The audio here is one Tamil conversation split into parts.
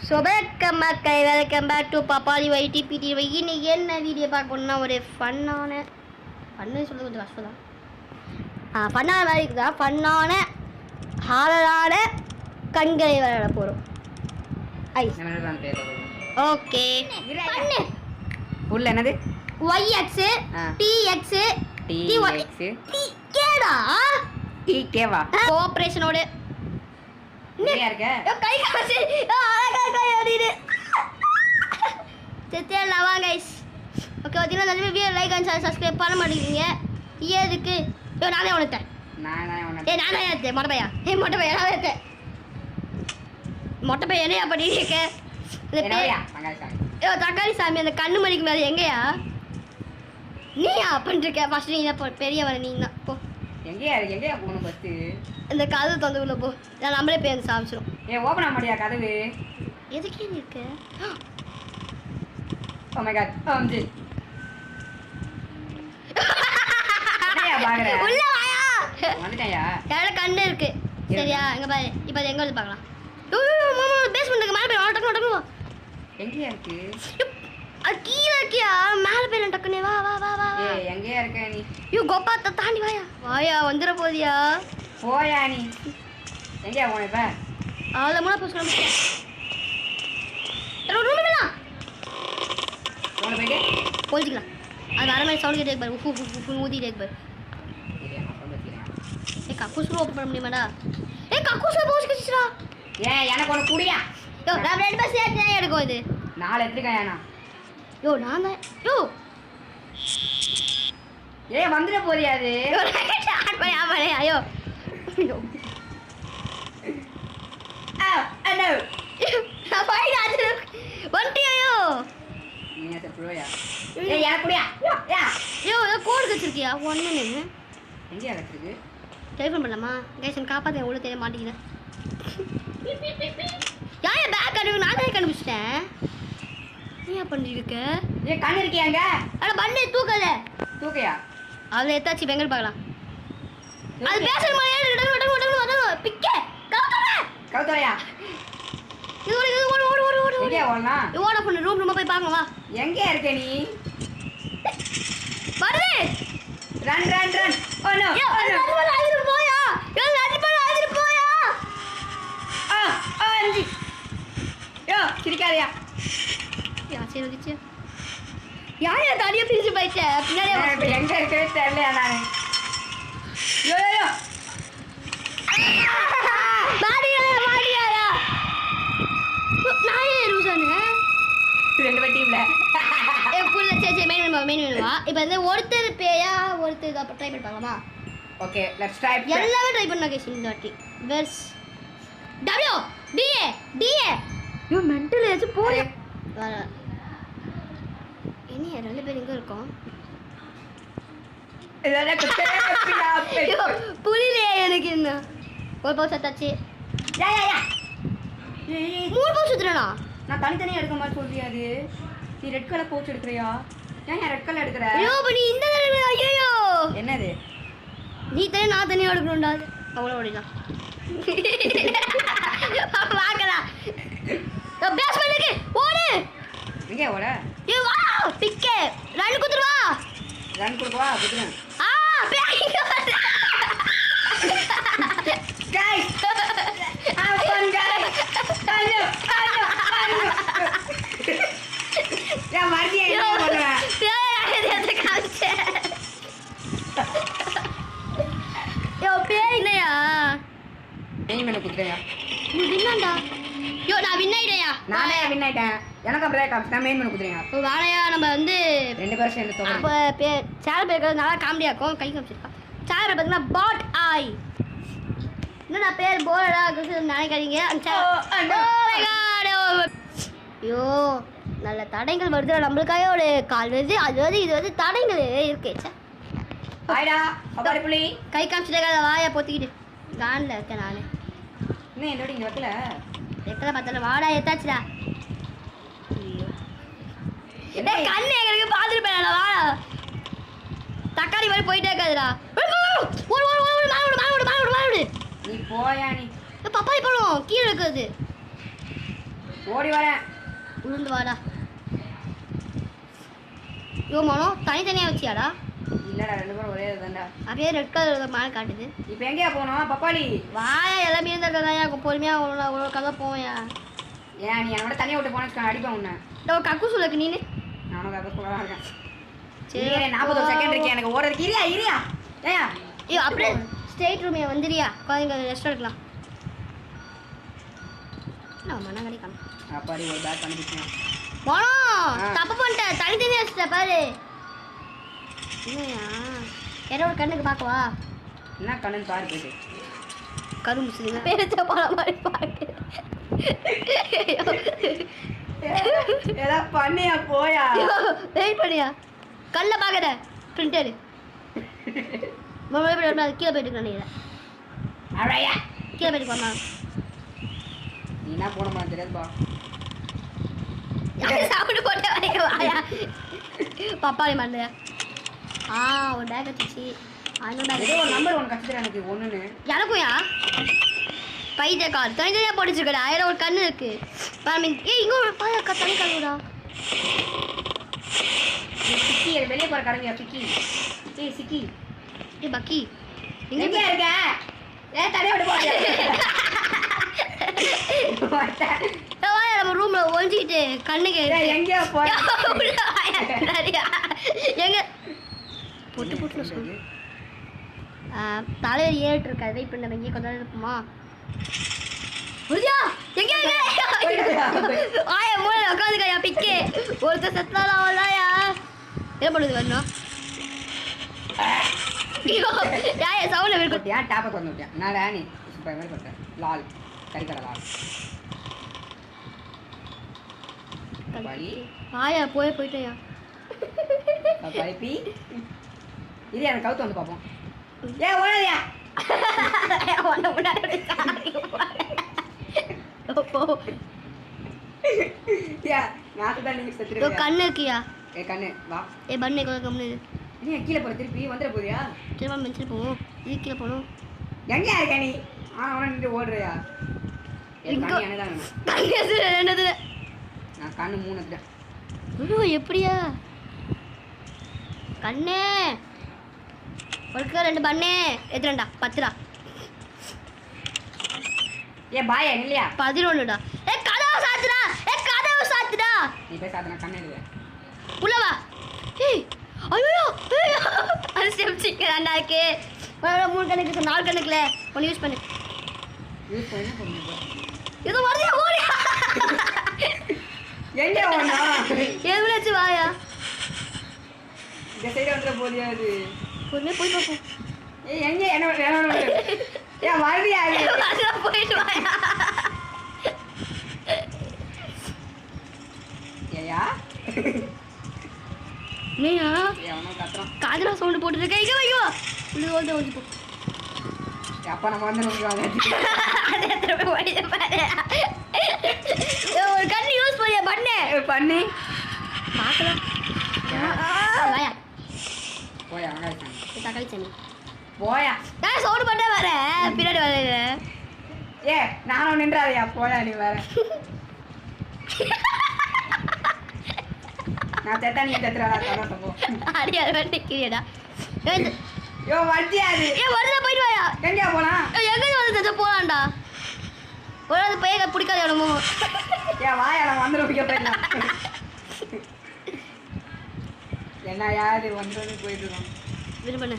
வெல்கம் பேக் டு பப்பாளி வைட்டி பிடி இன்னைக்கு என்ன வீடியோ பார்க்கணும்னா ஒரு ஃபன்னு சொல்கிறது கொஞ்சம் கஷ்டம் தான். ஃபன்னான மாதிரி இருக்குதா, ஃபன்னான ஹாரரான கண்களை விளையாட போகிறோம். ஓகே, உள்ள என்னது ஒய்எக்ஸு டிஎக்ஸு கேடா டிகேவா கோஆப்ரேஷனோட கை காசு செத்தியெல்லாம் கைஸ். ஓகே, பார்த்தீங்கன்னா நல்ல வீடியோ லைக் அண்ட் சப்ஸ்கிரைப் பண்ண மாட்டேங்கிறீங்க. எதுக்கு? நானே உனத்தேன் நானே ஏற்றேன் மொட்டை பையா. மொட்டை பையா நான் ஏற்றேன் மொட்டை பையா என்னையா பண்ணிட்டு தக்காளி சாமி அந்த கண்ணு மணிக்கு மேலே எங்கேயா நீயா பண்ணிருக்க? ஃபர்ஸ்ட் நீ தான் பெரியவரை, நீங்க தான் போ. எங்கேயா போகணும் ஃபர்ஸ்ட்? இந்த கதவு தொந்தக்குள்ள போ, நான் நம்மளே போய் வந்து சாமிச்சிடும். ஓப்பன் ஆக மாட்டியா கதவு? எதுக்கே இருக்கு? ஓ மை காட், அம்ஜி என்னையா பாக்குற? உள்ள வாயா. வந்துட்டயா? எவ்வளோ கண்ணு இருக்கு சரியா? இங்க பாரு, இப்போ எங்க வந்து பார்க்கலாம். மாமா பேஸ்மெண்ட்டுக்கு மேலே போய் டக்குனு எங்கேயா இருக்கு? அது கீழே இருக்கியா? மேலே போய் டக்குனே வா வா வா வா. எங்கேயா இருக்க நீ? கோபாத்தை தாண்டி வாயா வந்துட போதியா? போயா நீ எங்கேயா போன இப்ப? அவ்வளோ மூணா போச்சு போன போயிட்டு போயிக்கலாம். அது வர மாதிரி சவுண்ட் கேட்டு பாரு, உப்பு ஊதிட்டே பாரு. கக்கூசு ஓப்பன் பண்ண முடியுமாடா? கக்கூசு போச்சு கச்சிச்சுடா. எனக்கு ஒன்று குடியா? நான் 2 பேர் சேர்த்து எடுக்கும் இது 4 எடுத்துருக்கேன். நான் தான் வந்துட போறியா? அது ஐயோ கோடு வச்சிருக்கியா? ஒன்று எங்கேயா வச்சிருக்கு? டெலிஃபோன் பண்ணலாமா? கேஷன் காப்பாற்ற எவ்வளோ தெரிய மாட்டேங்கிறேன். ஏன் பேக் கண்டு நான் தான் கண்டுபிடிச்சிட்டேன். நீ பண்ணிருக்க? கண்ணு இருக்கியாங்க? ஆனால் பண்ணு தூக்கல தூக்கையா? அதில் எத்தாச்சு பெங்கல் பார்க்கலாம். அது பேசணுமா? பிக்கே கவுத்தலையா? ஓட பண்ணு ரூம் ரூமா போய் பார்க்கலாம். வா. எங்கேயா இருக்க நீ? வருது. Run run run. Oh no. போயா போயா. அஞ்சி. சிரிக்காதயா? சரி வந்துச்சு. யார் தனியாக பிரிச்சு போயிட்டேன் பின்னாடி. எங்க இருக்கவே தெரியலையா நான்? இப்போ வந்து ஒருத்தர் பேயா ஒருத்தர் அப்போ ட்ரை பண்ணி பார்க்கலாமா? Okay let's try. எல்லாமே ட்ரை பண்ணா கேஸ் இந்த வாட்டி. வெர்ஸ் டபிள்யூ டிஏ டிஏ யூ மென்டல் ஏச்சு போய் இனி 2 பேர் இங்கே இருக்கோம். புரியலையே எனக்கு. என்ன ஒரு பவுஸ் எடுத்தாச்சு. 3 பவுஸ் எடுத்துறேனா? நான் தனித்தனியாக எடுக்க மாதிரி சொல்றியாது. நீ ரெட் கலர் பவுச் எடுக்கிறியா? ஏன் ரெட் கலர் எடுக்கிற? ஐயோ நீ இந்த ஐயோ என்னது? நீ தனி நான் தனியாக எடுக்கணும்டா. அவ்வளோ ஓடிதான் பார்க்கலாம். பேஸ்மெண்ட்டுக்கு ஓடு. எங்கே ஓட? ஏ வா பிக்கே ரன் குத்துருவா. ரன் கொடுக்கவா? குத்துறேன். Guys, have fun, guys. Hello. Ya mati ya ini bola. பேய் இல்லையா? நீ மேல குத்துறியா? நீ வின்னாண்டா. நான் வின் ஆயிட்டேயா? நானே வின் ஆயிட்டேன். எனக்கு பிரேக் ஆஃப். நான் மெயின் மேல குத்துறியா? ஓ வாளையா நம்ம வந்து 2 பேரும் சேர்ந்து தோணும். அப்ப சேனல் பேர் நல்லா காமெடியா இருக்கும். கை காமிச்சிருக்கா. சேனல் பார்த்தீங்கன்னா பாட் ஐ. என்னடா பேர் போரடா நினைக்காதீங்க. ஐயோ நல்ல தடைகள் வருது நம்மளுக்காக. ஒரு கால் வருது, அது வந்து இது வந்து தடைகள் இருக்கு. ஆயிடா அப்பாடி புலி கை காமிச்சிட்டே வாயா பொத்திக்கிட்டு கான்ல இருக்கேன் நான். இன்னும் என்னோட இங்கே வைக்கல எத்தனை பார்த்தாலும் வாடா எத்தாச்சுடா. கண்ணு எங்களுக்கு பார்த்துட்டு போயிடா. வாடா தக்காளி மாதிரி போயிட்டே இருக்காதுடா. நீ போயா? நீ பப்பாளி பழம் கீழே இருக்குது. ஓடி வரேன். உளுந்து வாடா. யோ மனோ தனித்தனியாக வச்சியாடா? இல்லடா, 2 பேரும் ஒரே இதுதான்டா. அப்படியே ரெட் கலர் மேலே காட்டுது. இப்போ எங்கேயா போகணும் பப்பாளி? வாயா எல்லாமே இருந்தா பொறுமையாக ஒரு கதை போவையா. ஏன் நீ என்னோட தனியாக விட்டு போனேன்னு அடிப்பேன் உன்னை. கக்கு சொல்லுக்கு நீனு. நானும் கதை சொல்லலாம் இருக்கேன். சரி 40 செகண்ட் இருக்கு எனக்கு ஓடுறதுக்கு. இரியா ஏயா ஐயோ அப்படியே ஸ்டேட் ரூமே வந்துடுறியா? குழந்தைங்க ரெஸ்ட் எடுக்கலாம். நான் மன கிடைக்காம அப்பாடி ஒரு பேக் பண்ணிக்கிட்டேன். மனோ தப்பு பண்ணிட்டேன். தனித்தனியாக வச்சுட்ட பாரு. என்னையா யாரோ ஒரு கண்ணுக்கு பார்க்கவா? என்ன கண்ணுன்னு பாரு போயிட்டு. கரும்பு சிறுங்க பேரச்ச போன மாதிரி பார்க்கு. ஏதாவது பண்ணியா போயா? வெயிட் பண்ணியா? கல்ல பார்க்கற பிரிண்டர் கீழே போயிட்டு நினைக்கிறேன். அழையா கீழே போயிட்டு போனா நீ என்ன போனமா தெரியாதுப்பா. சாப்பிட்டு போட்டு வரைக்க வாயா. பப்பாளி மண்டையா? ஒரு பேக் வச்சுச்சு. ஏதோ ஒரு நம்பர் ஒன்று கற்றுக்கிறேன் எனக்கு ஒன்றுன்னு. எனக்கும்யா பைத்திய கார் தனித்தனியாக போட்டுச்சுக்கடா. அதில் ஒரு கண்ணு இருக்கு. இங்கே ஒரு பாயக்கா தனி கல்லுடா. சிக்கி வெளியே போகிற கடமையா சிக்கி? ஏய் சிக்கி பக்கி எங்கே இருக்க? தனியாக விட்டு போகிறேன். நம்ம ரூம்ல ஒழிஞ்சிக்கிட்டு கண்ணுக்கு எங்கேயா போகிறேன்? எங்க பொட்டு பொட்டு சொல்லு. தலைவர் ஏறிட்டு இருக்காது. வெயிட் பண்ண எங்கேயே கொஞ்ச நேரம் இருக்குமா? எங்க ஆயா மூளை உட்காந்துக்கயா பிக்கே. ஒருத்தர் செத்தாலும் அவளாயா என்ன பண்ணுது வரணும்? யாயா சவுண்ட் இருக்கும். ஏன் டாப்பை கொண்டு விட்டேன் நான் நீ சூப்பர் மாதிரி பண்ணுறேன். லால் கறிக்கடை லால் பப்பாளி ஆயா போயிட்டேயா. பப்பாளி இது எனக்கு கவுத்து வந்து பார்ப்போம். ஏன் ஓடாதியா? கண்ணு இருக்கியா? கண்ணு வா. பண்ணு கம்மு. நீ கீழே போற திருப்பி வந்துட போறியா? திரும்ப மென்ஷன் போவோம். இது கீழே போகணும். எங்கேயா இருக்க நீ? நின்று ஓடுறியா? நான் கண்ணு 3 எடுத்துட்டேன். எப்படியா கண்ணு ஒருக்கா 2 பண்ணு எத்தனைடா? 10டா. பாயா இல்லையா? 11டா. கதவு சாத்துடா. கதவு சாத்துடா. நீ போய் சாத்துனா கண்ணு எழுது. உள்ள வா. ஐயோ அது செப்சிக்கு ரெண்டா இருக்கு. 3 கணக்கு 4 கணக்குல ஒன்று யூஸ் பண்ணு. யூஸ் பண்ணி பண்ணுங்க. இது வரதே ஓடியா. எங்க ஓடா? எவ்வளவு வாயா? இந்த சைடு வந்துற போறியா அது? பொறுமையா போய் பாப்போம். எங்க என்ன வரதியா? அதெல்லாம் போயிட்டு வாயா. ஏயா நீயா அவனோ கத்துறான். காதுல சவுண்ட் போட்டுருக்க. இங்க வைக்கோ. உள்ள ஓடு ஓடி போ. அப்பா நம்ம வந்து நோக்குவாங்க. அதே திரும்ப ஓடி பாரு. ஒரு கண்ணு யூஸ் பண்ணியா பண்ணு பார்க்கலாம். வாயா போயா வெங்காயம் தக்காளி சனி போயா. நான் சவுண்ட் பண்ண வர பின்னாடி வர. நானும் நின்றாதையா போயா நீ வேற. நான் செத்தா நீ செத்துறாடா கண்ணாட்ட போ. அடி அது வண்டிக்கிறியடா. யோ வண்டியா அது? வருதா போயிட்டு வாயா. எங்கயா போலாம்? எங்க வந்து போலாம்டா. ஒரு பையன் பிடிக்காது இடமோ. வாயா நான் வந்து பிடிக்க போயிடலாம். என்ன யாரு வந்து போயிட்டு இருக்கோம். இது பண்ணு.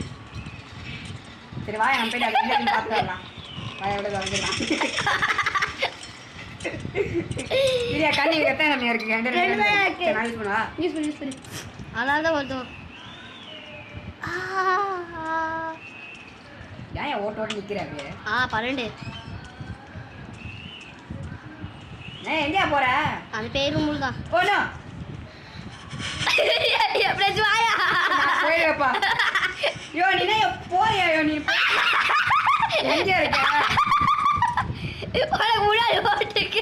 சரி வாயா நம்ம போயிட்டு அதை பார்த்து வரலாம். வாயா விட வந்துடலாம். இல்லையா கண்ணி எத்தனை கம்மியா இருக்கு? நான் யூஸ் பண்ணுவா? யூஸ் பண்ணு. அதனால தான் வருதோம். ஏன் ஓட்டோட நிற்கிறாரு? 12. எங்கேயா போற? அது பேரும் முழு தான். போனோ வாயா போயிடுப்பா. யோ நீ போறியா? யோ நீ எங்க இருக்க? முன்னாடி போட்டுக்க.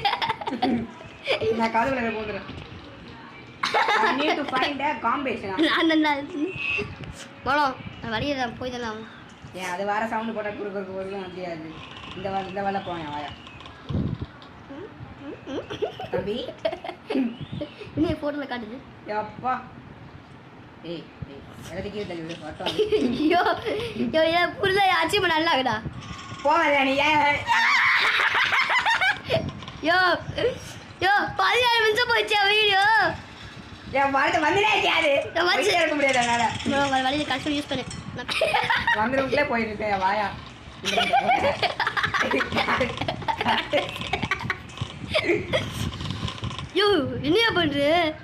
நான் காதுல போந்துறேன். I need to find a combination. போலாம் வழியை போய் தரலாம். ஏன் அது வேற சவுண்டு போட்டால் குறுக்கு முடியாது. இந்த வேலை போனேன் வாயா. தம்பி இன்னும் ஃபோட்டோவில் காட்டுது. அப்பா ஏய் ஏய் எல்லாத்தையும் கீழே தள்ளி விடு ஃபோட்டோ. ஐயோ ஐயோ ஏன் புரில அச்சீவ்மெண்ட் நல்லா இருக்குடா. போகாதே நீ ஏன் யோ யோ 16 நிமிஷம் போச்சு வீடியோ. என் வாழ்க்கை வந்துனே இருக்காது. வந்து இருக்க முடியாது என்னால. உங்கள் வழியில் கஷ்டம் யூஸ் பண்ணு. வந்துருக்குள்ளே போயிட்டு இருக்கேன் வாயா. யோ என்னையா பண்ணுற?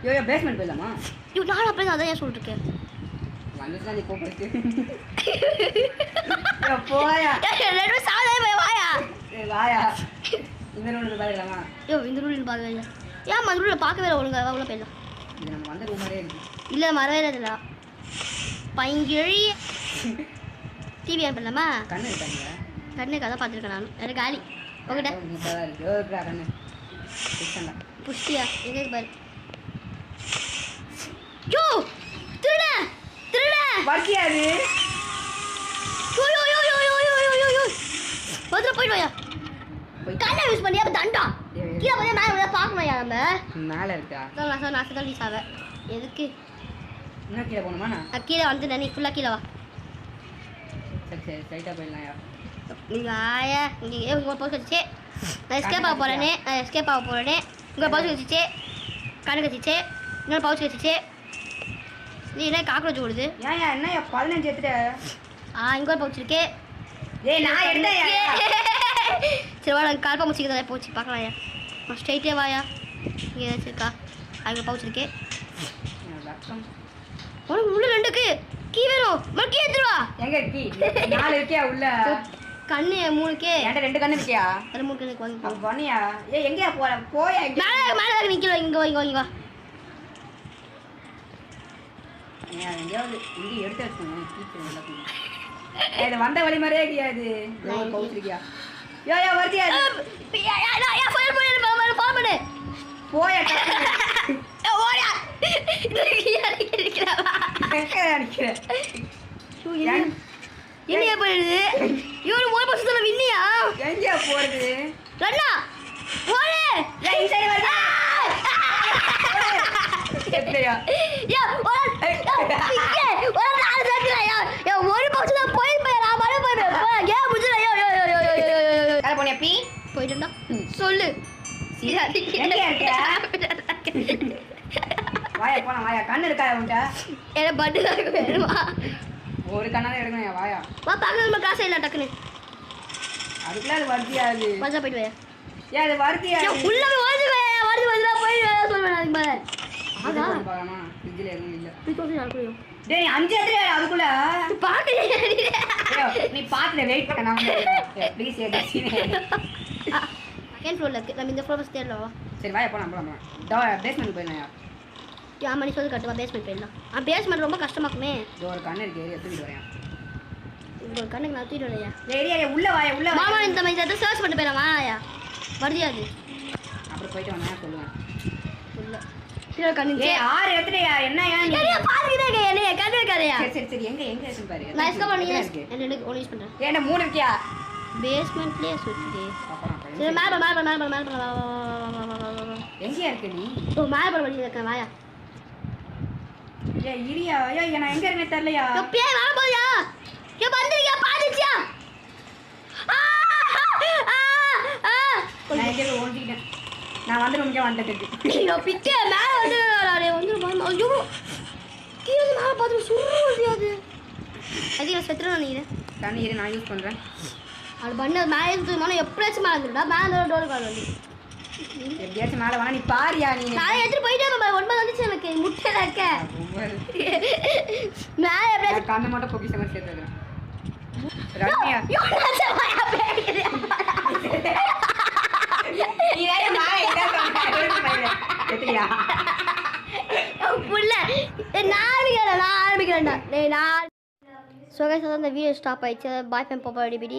யோ பேஸ்மெண்ட் போயிடலாமா? யோ நான் அப்படியே அதான் ஏன் சொல்லிருக்கேன். வந்துதான் நீ கூப்பிட்டு போயா. ரெண்டு சாதனை வாயா. வாயா இந்த ரூமில் பாருக்கலாமா? யோ இந்த ரூலில் பார்க்கவே இல்லை. ஏன் அந்த ரூலில் பார்க்கவே இல்லை ஒழுங்கா அவ்வளோ போயிடலாம். இது நம்ம வந்த ரூம் மாதிரியே இருக்கு. இல்லை மறவே இல்லைடா பைங்கிழி. டிவி ஆன் பண்ணலாமா? கண்ணு இருக்காங்க. கண்ணுக்கு அதான் பார்த்துருக்கேன் நான். எனக்கு காலி உங்ககிட்ட முப்பதா இருக்கு. இருக்குடா கண்ணு புஷ்டியா எங்கே பாரு. யோ திருட திருட வர்த்தியாது. யோ யோ யோ யோ யோ யோ யோ யோ யோ பத்திரம் போயிட்டு வாயா. கண்ணை யூஸ் பண்ணியா தண்டா கீழே போய் மேலே பார்க்கணும்யா. நம்ம மேலே இருக்கா? நான் தான் ரீச் ஆவேன். எதுக்கு இன்னும் கீழே போகணுமா? நான் கீழே வந்துட்டேன். நீ ஃபுல்லாக கீழே வா. சரி சரி ஸ்ட்ரைட்டாக போயிடலாம்யா. நீங்கள் ஆயா இங்கே உங்கள் பவுஸ் வச்சுச்சு. நான் எஸ்கேப் ஆக போகிறேனே. உங்கள் பவுஸ் வச்சுச்சு. கண்ணு கச்சிச்சு. இன்னொரு பவுஸ் வச்சுச்சு. நீ என்ன காக்ரோச் ஓடுது? ஏன் என்ன 15 எடுத்துட்ட? இங்கே ஒரு பவுச் இருக்கு. ஏய் நான் எடுத்தேன். சரி வா நாங்கள் கால்பா முடிச்சுக்கிறதா போச்சு பார்க்கலாம்யா. ஸ்ட்ரைட்டே வாயா. இங்கே ஏதாச்சும் இருக்கா? அங்கே பவுச் இருக்கு. உனக்கு உள்ள 2க்கு கீ வேணும். கீ எடுத்துருவா. எங்க கீ? 4 இருக்கியா உள்ள? கண்ணு 3க்கு. என்கிட்ட 2 கண்ணு இருக்கியா? அது 3 கண்ணுக்கு வாங்கி பண்ணியா? ஏய் எங்கேயா போற? போயா மேலே மேலே நிற்கிறோம். இங்கே வா. எங்கேயாவது இங்கே எடுத்து வச்சுக்கோங்க. கீச்சு இது வந்த வழி மாதிரியே கிடையாது. பவுச் இருக்கியா? யோ யோ வர்த்தியா? போயா என்ன போயிடுது? இவரு ஒரு பசத்துல வின்னியா? எங்கேயா போறது? ரண்ணா போடு. எப்படியா? ஒரு பசத்துல போயிருப்பேன். நான் மழை போயிருப்பேன். ஏன் முடியல? போயிட்டு சொல்லு. வாயா போலாம் வாயா. கண்ணு இருக்கா உன்ட்ட? என்ன பட்டு தான் வேணுமா? ஒரு கண்ணால எடுக்கணும். வாயா வா பார்க்க நம்ம காசு இல்லை டக்குன்னு. அதுக்குள்ள அது வர்த்தியாது. மஜா போயிட்டு வாயா. ஏன் அது வர்த்தியாது? உள்ள வருது வருது போயிட்டு சொல்லுவேன். அதுக்கு மேலே பார்க்கலாமா? ஃப்ரிட்ஜில் எதுவும் இல்லை. டேய் 5 எடுத்து அதுக்குள்ள பார்க்க நீ பார்த்துல வெயிட் பண்ண. நான் ப்ளீஸ் செகண்ட் ஃப்ளோரில் இருக்குது. நம்ம இந்த ஃப்ளோர் தேடலாம். சரி வாயா போலாம் போலாம். பேஸ்மெண்ட் போயிடலாம். மணி சொல்லி கட்டுவா. பேஸ்மெண்ட் போயிடலாம். பேஸ்மெண்ட் ரொம்ப கஷ்டமாக்குமே. ஒரு கண்ணு இருக்கு. ஏரியா தூக்கிட்டு வரேன். ஒரு கண்ணுக்கு நான் தூக்கிட்டு வரலையா? ஏரியா உள்ள வாயா உள்ள. மாமா இந்த மாதிரி சர்ச் பண்ணிட்டு போயிடலாம். வாயா வருதியாது. அப்புறம் போயிட்டு வந்தா சொல்லுவேன். உள்ள கீழே கண்ணு. 6 எடுத்துட்டியா? என்ன ஏன் பாருங்க என்னைய கண்ணு இருக்காதையா? சரி சரி எங்க எங்க இருக்குன்னு பாரு. நான் எஸ்கேப் பண்ணி எனக்கு ஒன்று யூஸ் பண்ணுறேன். ஏன்னா 3 இருக்கியா? பேஸ்மெண்ட்லேயே சுற்றி. சரி மேலே எங்கேயா இருக்க நீ? மேலே வழி இருக்கேன். வாயா. ஏய் இரியா. ஏய் நான் எங்க இருக்கேன்னு தெரியலையா? எப்பயே வர போறியா? வந்துருக்கியா? பாத்துச்சியா? நான் எங்கே ஓடிக்கிட்டேன். நான் வந்து இங்கே வந்துட்டேன். நான் பிச்சை மேலே வந்து ஐயோ கீழே மேலே பார்த்து சுருள் முடியாது. அது நான் செத்துறேன். நீங்கள் தண்ணி இரு நான் யூஸ் பண்ணுறேன். அது பண்ண மேலே தூக்கமான எப்படியாச்சும் மேலே வந்துடா. மேலே டோர் கால் வந்து எப்படியாச்சும் மேலே வேணா. நீ பாரியா? நீ நான் எடுத்துட்டு போயிட்டே 9 வந்துச்சு. எனக்கு முட்டை இருக்க மேலே எப்படியாச்சும் கண்ணை மட்டும் பொக்கிஷ மாதிரி சேர்த்துக்கிறேன். ஸோ கைஸ் அந்த வீடியோ ஸ்டாப் ஆயிடுச்சு. பாய் ஃப்ரெண்ட் பாப்பா டிபிடி